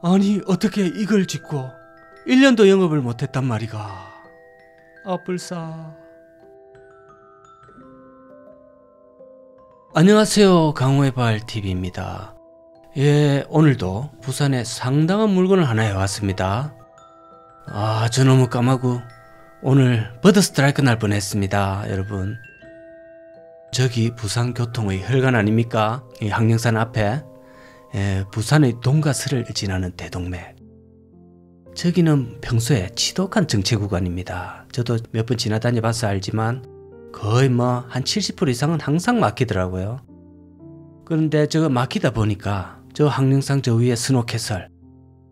아니 어떻게 이걸 짓고 1년도 영업을 못했단 말이가. 아뿔싸. 안녕하세요, 강호의발TV입니다. 예, 오늘도 부산에 상당한 물건을 하나 해왔습니다. 저 너무 까마고 오늘 버드 스트라이크 날 뻔했습니다. 여러분, 저기 부산교통의 혈관 아닙니까? 이 항령산 앞에 부산의 동과 서를 지나는 대동맥, 저기는 평소에 지독한 정체 구간입니다. 저도 몇 번 지나다녀 봐서 알지만 거의 한 70% 이상은 항상 막히더라고요. 그런데 저거 막히다 보니까 저 항령산 저 위에 스노캐슬,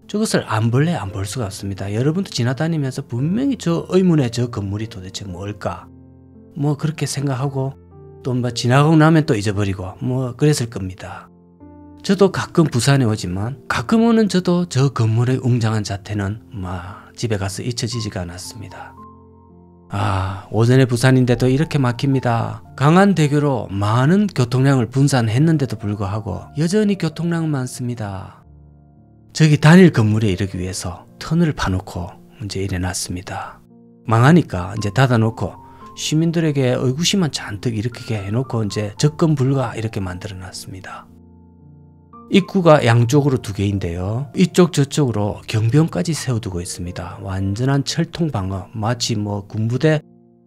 저것을 안 볼래 안 볼 수가 없습니다. 여러분도 지나다니면서 분명히 저 의문의 저 건물이 도대체 뭘까 그렇게 생각하고 또 지나가고 나면 또 잊어버리고 그랬을 겁니다. 저도 가끔 부산에 오지만 가끔 오는 저도 저 건물의 웅장한 자태는 집에 가서 잊혀지지가 않았습니다. 오전에 부산인데도 이렇게 막힙니다. 강안대교로 많은 교통량을 분산했는데도 불구하고 여전히 교통량은 많습니다. 저기 단일 건물에 이르기 위해서 터널을 파놓고 이제 이래놨습니다. 망하니까 이제 닫아놓고 시민들에게 의구심만 잔뜩 일으키게 해놓고 이제 접근 불가 이렇게 만들어놨습니다. 입구가 양쪽으로 2개인데요. 이쪽 저쪽으로 경비원까지 세워두고 있습니다. 완전한 철통 방어, 마치 군부대,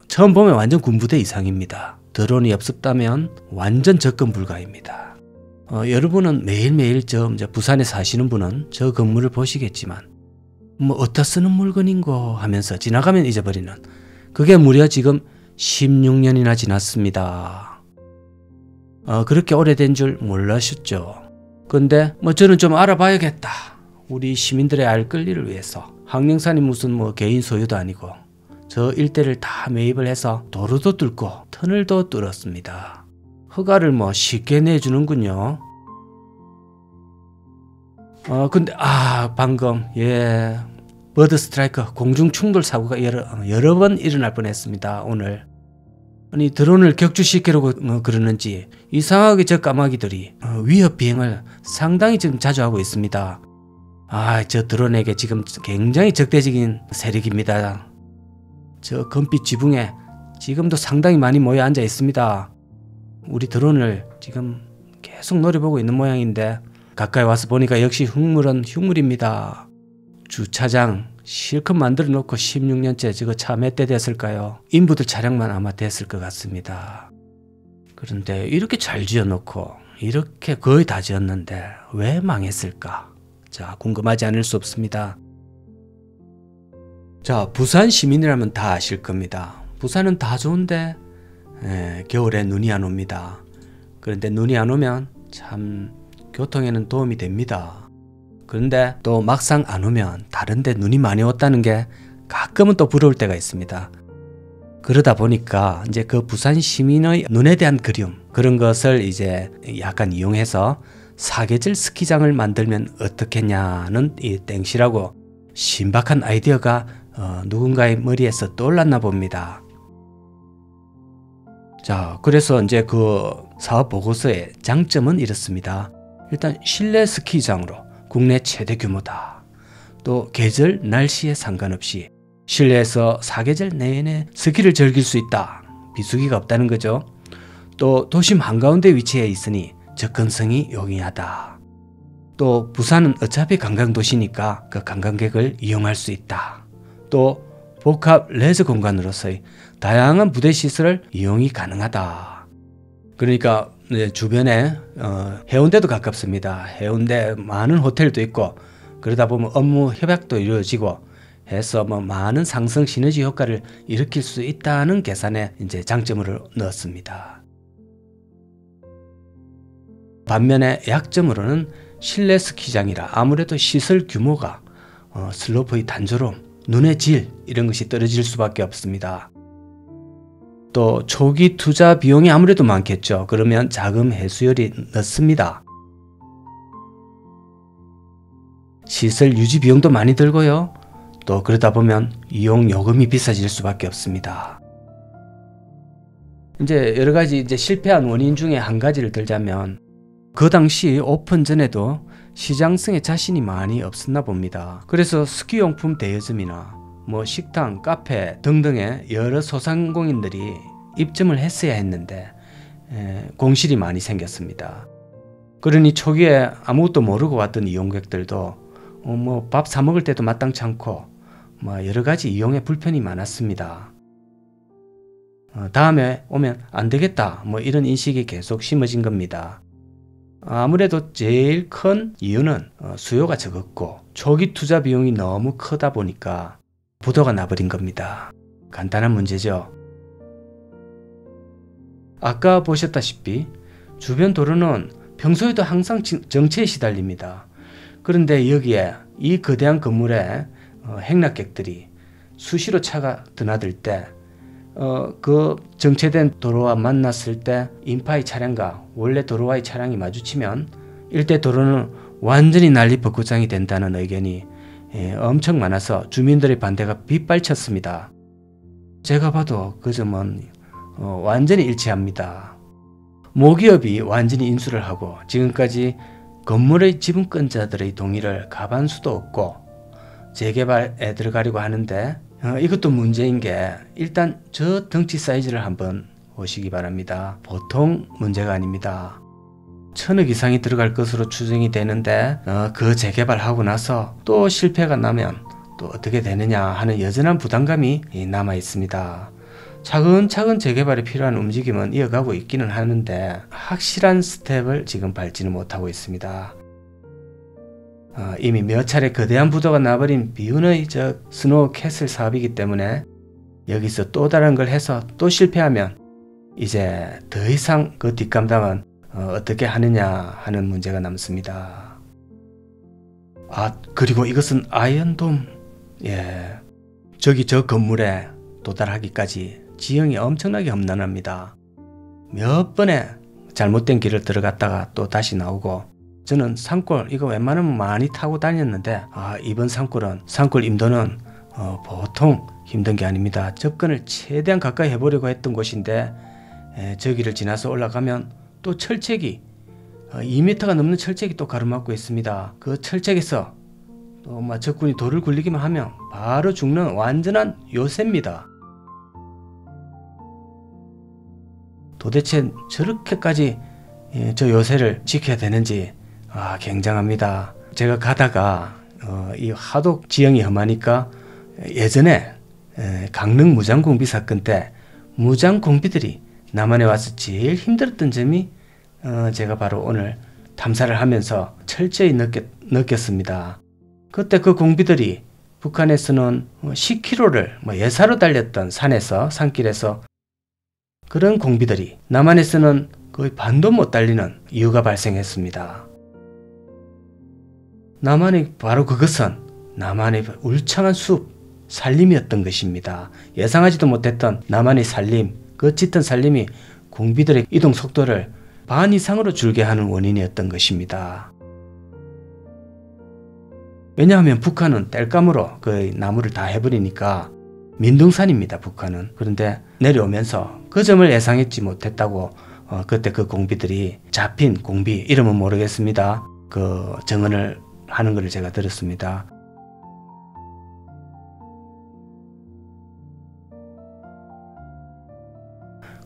처음 보면 완전 군부대 이상입니다. 드론이 없었다면 완전 접근 불가입니다. 여러분은 매일매일 이제 부산에 사시는 분은 저 건물을 보시겠지만 어디다 쓰는 물건인고 하면서 지나가면 잊어버리는, 그게 무려 지금 16년이나 지났습니다. 그렇게 오래된 줄 몰라셨죠? 근데 저는 좀 알아봐야겠다. 우리 시민들의 알 권리를 위해서. 항령산이 무슨 개인 소유도 아니고 저 일대를 다 매입을 해서 도로도 뚫고 터널도 뚫었습니다. 허가를 쉽게 내주는군요. 근데 방금 버드 스트라이크 공중 충돌 사고가 여러 번 일어날 뻔했습니다. 오늘. 아니, 드론을 격추시키려고 그러는지 이상하게 저 까마귀들이 위협 비행을 상당히 지금 자주 하고 있습니다. 저 드론에게 지금 굉장히 적대적인 세력입니다. 저 검빛 지붕에 지금도 상당히 많이 모여 앉아 있습니다. 우리 드론을 지금 계속 노려보고 있는 모양인데 가까이 와서 보니까 역시 흉물은 흉물입니다. 주차장 실컷 만들어 놓고 16년째 저거 차 몇 대 됐을까요? 인부들 차량만 아마 됐을 것 같습니다. 그런데 이렇게 잘 지어놓고 이렇게 거의 다 지었는데 왜 망했을까? 자, 궁금하지 않을 수 없습니다. 자, 부산 시민이라면 다 아실 겁니다. 부산은 다 좋은데 겨울에 눈이 안 옵니다. 그런데 눈이 안 오면 참 교통에는 도움이 됩니다. 그런데 또 막상 안 오면 다른데 눈이 많이 왔다는 게 가끔은 또 부러울 때가 있습니다. 그러다 보니까 이제 그 부산 시민의 눈에 대한 그리움, 그런 것을 이제 약간 이용해서 사계절 스키장을 만들면 어떻겠냐는 이 땡시라고 신박한 아이디어가 누군가의 머리에서 떠올랐나 봅니다. 자, 그래서 이제 그 사업 보고서의 장점은 이렇습니다. 일단 실내 스키장으로 국내 최대 규모다. 또 계절, 날씨에 상관없이 실내에서 사계절 내내 스키를 즐길 수 있다. 비수기가 없다는 거죠. 또 도심 한가운데 위치해 있으니 접근성이 용이하다. 또 부산은 어차피 관광도시니까 그 관광객을 이용할 수 있다. 또 복합 레저 공간으로서의 다양한 부대 시설을 이용이 가능하다. 그러니까 주변에 해운대도 가깝습니다. 해운대 많은 호텔도 있고 그러다 보면 업무 협약도 이루어지고 해서 많은 상승 시너지 효과를 일으킬 수 있다는 계산에 이제 장점으로 넣었습니다. 반면에 약점으로는 실내 스키장이라 아무래도 시설 규모가 슬로프의 단조로움, 눈의 질 이런 것이 떨어질 수밖에 없습니다. 또 초기 투자 비용이 아무래도 많겠죠. 그러면 자금 회수율이 늦습니다. 시설 유지 비용도 많이 들고요. 또 그러다 보면 이용 요금이 비싸질 수밖에 없습니다. 이제 여러 가지 실패한 원인 중에 한 가지를 들자면 그 당시 오픈 전에도 시장성에 자신이 많이 없었나 봅니다. 그래서 스키용품 대여점이나 식당, 카페 등등의 여러 소상공인들이 입점을 했어야 했는데 공실이 많이 생겼습니다. 그러니 초기에 아무것도 모르고 왔던 이용객들도 밥 사 먹을 때도 마땅치 않고 여러 가지 이용에 불편이 많았습니다. 다음에 오면 안 되겠다 이런 인식이 계속 심어진 겁니다. 아무래도 제일 큰 이유는 수요가 적었고 초기 투자 비용이 너무 크다 보니까 부도가 나버린 겁니다. 간단한 문제죠. 아까 보셨다시피 주변 도로는 평소에도 항상 정체에 시달립니다. 그런데 여기에 이 거대한 건물에 행락객들이 수시로 차가 드나들 때 그 정체된 도로와 만났을 때 인파의 차량과 원래 도로와의 차량이 마주치면 일대 도로는 완전히 난리 벚꽃장이 된다는 의견이 엄청 많아서 주민들의 반대가 빗발쳤습니다. 제가 봐도 그 점은 완전히 일치합니다. 모기업이 완전히 인수를 하고 지금까지 건물의 지분권자들의 동의를 가반 수도 없고 재개발에 들어가려고 하는데 이것도 문제인 게 일단 저 덩치 사이즈를 한번 보시기 바랍니다. 보통 문제가 아닙니다. 1000억 이상이 들어갈 것으로 추정이 되는데 그 재개발하고 나서 또 실패가 나면 또 어떻게 되느냐 하는 여전한 부담감이 남아 있습니다. 차근차근 재개발에 필요한 움직임은 이어가고 있기는 하는데 확실한 스텝을 지금 밟지는 못하고 있습니다. 이미 몇 차례 거대한 부도가 나버린 비운의 스노우 캐슬 사업이기 때문에 여기서 또 다른 걸 해서 또 실패하면 이제 더 이상 그 뒷감당은 어떻게 하느냐 하는 문제가 남습니다. 그리고 이것은 아이언돔, 저기 저 건물에 도달하기까지 지형이 엄청나게 험난합니다. 몇 번의 잘못된 길을 들어갔다가 또 다시 나오고 저는 산골 이거 웬만하면 많이 타고 다녔는데 이번 산골 임도는 보통 힘든 게 아닙니다. 접근을 최대한 가까이 해보려고 했던 곳인데 저기를 지나서 올라가면 또 철책이 2m가 넘는 철책이 또 가로막고 있습니다. 그 철책에서 또 적군이 돌을 굴리기만 하면 바로 죽는 완전한 요새입니다. 도대체 저렇게까지 저 요새를 지켜야 되는지 굉장합니다. 제가 가다가 이 하도 지형이 험하니까 예전에 강릉 무장공비 사건 때 무장공비들이 남한에 와서 제일 힘들었던 점이 제가 바로 오늘 탐사를 하면서 철저히 느꼈습니다. 그때 그 공비들이 북한에서는 10km를 예사로 달렸던 산길에서 그런 공비들이 남한에서는 거의 반도 못 달리는 이유가 발생했습니다. 바로 그것은 남한의 울창한 숲, 산림이었던 것입니다. 예상하지도 못했던 남한의 산림, 그 짙은 산림이 공비들의 이동 속도를 반 이상으로 줄게 하는 원인이었던 것입니다. 왜냐하면 북한은 땔감으로 그 나무를 다 해버리니까 민둥산입니다. 북한은. 그런데 내려오면서 그 점을 예상했지 못했다고 그때 그 공비들이 잡힌 공비, 이름은 모르겠습니다. 그 증언을 하는 것을 제가 들었습니다.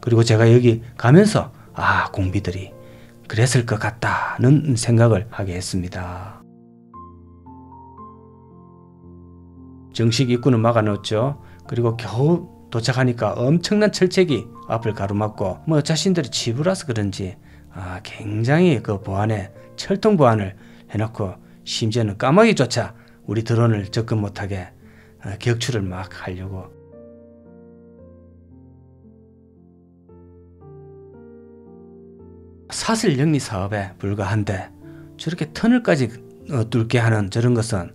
그리고 제가 여기 가면서 공비들이 그랬을 것 같다는 생각을 하게 했습니다. 정식 입구는 막아놓았죠. 그리고 겨우 도착하니까 엄청난 철책이 앞을 가로막고 자신들이 치부라서 그런지 굉장히 그 철통 보안을 해놓고 심지어는 까마귀조차 우리 드론을 접근 못하게 격추를 막 하려고. 사슬 영리 사업에 불과한데 저렇게 터널까지 뚫게 하는 저런 것은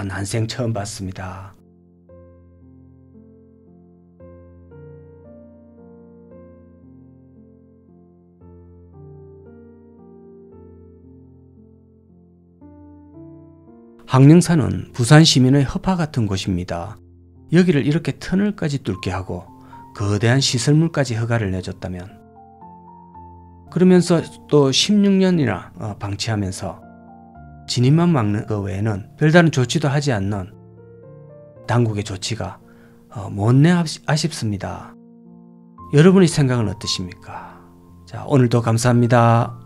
난생 처음 봤습니다. 항령산은 부산 시민의 허파 같은 곳입니다. 여기를 이렇게 터널까지 뚫게 하고 거대한 시설물까지 허가를 내줬다면, 그러면서 또 16년이나 방치하면서 진입만 막는 것 외에는 별다른 조치도 하지 않는 당국의 조치가 못내 아쉽습니다. 여러분의 생각은 어떠십니까? 자, 오늘도 감사합니다.